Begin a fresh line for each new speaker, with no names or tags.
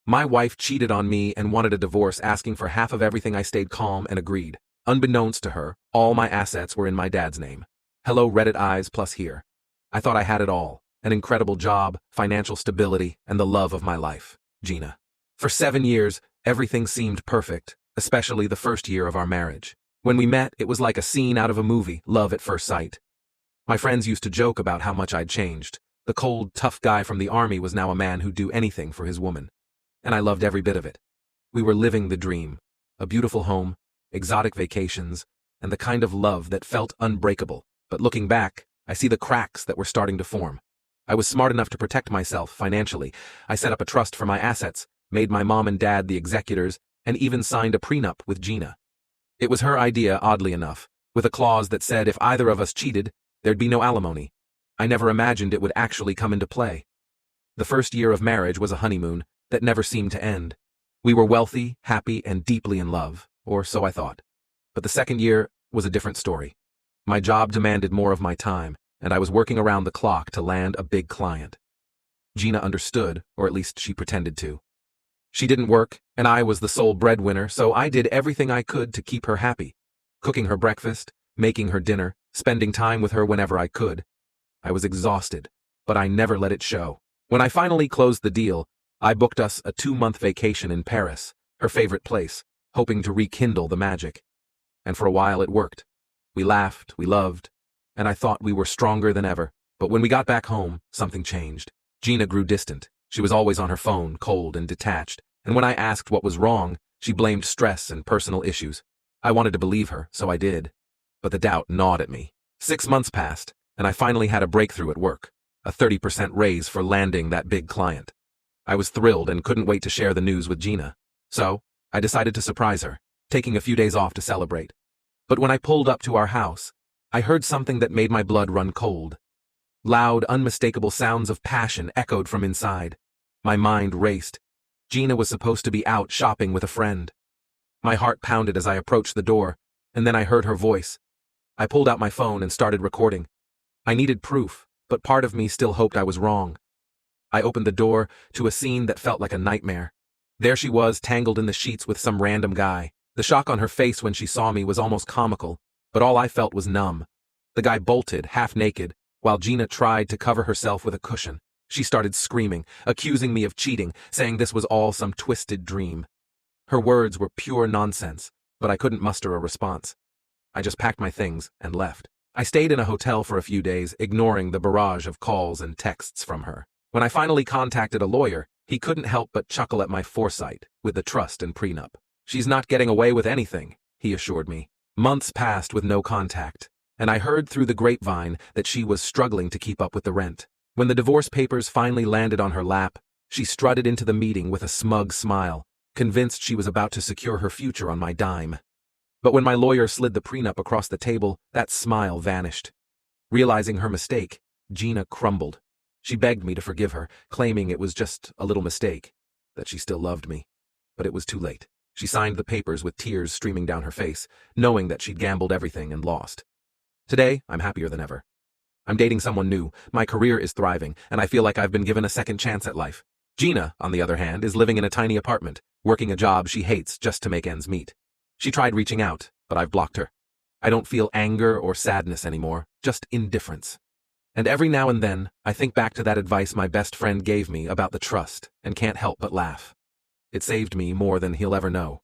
My wife cheated on me and wanted a divorce, asking for half of everything. I stayed calm and agreed. Unbeknownst to her, all my assets were in my dad's name. Hello Reddit eyes plus here. I thought I had it all. An incredible job, financial stability, and the love of my life, Gina. For 7 years, everything seemed perfect, especially the first year of our marriage. When we met, it was like a scene out of a movie, love at first sight. My friends used to joke about how much I'd changed. The cold, tough guy from the army was now a man who'd do anything for his woman. And I loved every bit of it. We were living the dream. A beautiful home, exotic vacations, and the kind of love that felt unbreakable. But looking back, I see the cracks that were starting to form. I was smart enough to protect myself financially. I set up a trust for my assets, made my mom and dad the executors, and even signed a prenup with Gina. It was her idea, oddly enough, with a clause that said if either of us cheated, there'd be no alimony. I never imagined it would actually come into play. The first year of marriage was a honeymoon that never seemed to end. We were wealthy, happy, and deeply in love, or so I thought. But the second year was a different story. My job demanded more of my time, and I was working around the clock to land a big client. Gina understood, or at least she pretended to. She didn't work, and I was the sole breadwinner, so I did everything I could to keep her happy. Cooking her breakfast, making her dinner, spending time with her whenever I could. I was exhausted, but I never let it show. When I finally closed the deal, I booked us a 2-month vacation in Paris, her favorite place, hoping to rekindle the magic. And for a while it worked. We laughed, we loved, and I thought we were stronger than ever. But when we got back home, something changed. Gina grew distant. She was always on her phone, cold and detached, and when I asked what was wrong, she blamed stress and personal issues. I wanted to believe her, so I did. But the doubt gnawed at me. 6 months passed, and I finally had a breakthrough at work. A 30% raise for landing that big client. I was thrilled and couldn't wait to share the news with Gina. So, I decided to surprise her, taking a few days off to celebrate. But when I pulled up to our house, I heard something that made my blood run cold. Loud, unmistakable sounds of passion echoed from inside. My mind raced. Gina was supposed to be out shopping with a friend. My heart pounded as I approached the door, and then I heard her voice. I pulled out my phone and started recording. I needed proof, but part of me still hoped I was wrong. I opened the door to a scene that felt like a nightmare. There she was, tangled in the sheets with some random guy. The shock on her face when she saw me was almost comical, but all I felt was numb. The guy bolted, half naked, while Gina tried to cover herself with a cushion. She started screaming, accusing me of cheating, saying this was all some twisted dream. Her words were pure nonsense, but I couldn't muster a response. I just packed my things and left. I stayed in a hotel for a few days, ignoring the barrage of calls and texts from her. When I finally contacted a lawyer, he couldn't help but chuckle at my foresight with the trust and prenup. She's not getting away with anything, he assured me. Months passed with no contact, and I heard through the grapevine that she was struggling to keep up with the rent. When the divorce papers finally landed on her lap, she strutted into the meeting with a smug smile, convinced she was about to secure her future on my dime. But when my lawyer slid the prenup across the table, that smile vanished. Realizing her mistake, Gina crumbled. She begged me to forgive her, claiming it was just a little mistake, that she still loved me. But it was too late. She signed the papers with tears streaming down her face, knowing that she'd gambled everything and lost. Today, I'm happier than ever. I'm dating someone new, my career is thriving, and I feel like I've been given a second chance at life. Gina, on the other hand, is living in a tiny apartment, working a job she hates just to make ends meet. She tried reaching out, but I've blocked her. I don't feel anger or sadness anymore, just indifference. And every now and then, I think back to that advice my best friend gave me about the trust and can't help but laugh. It saved me more than he'll ever know.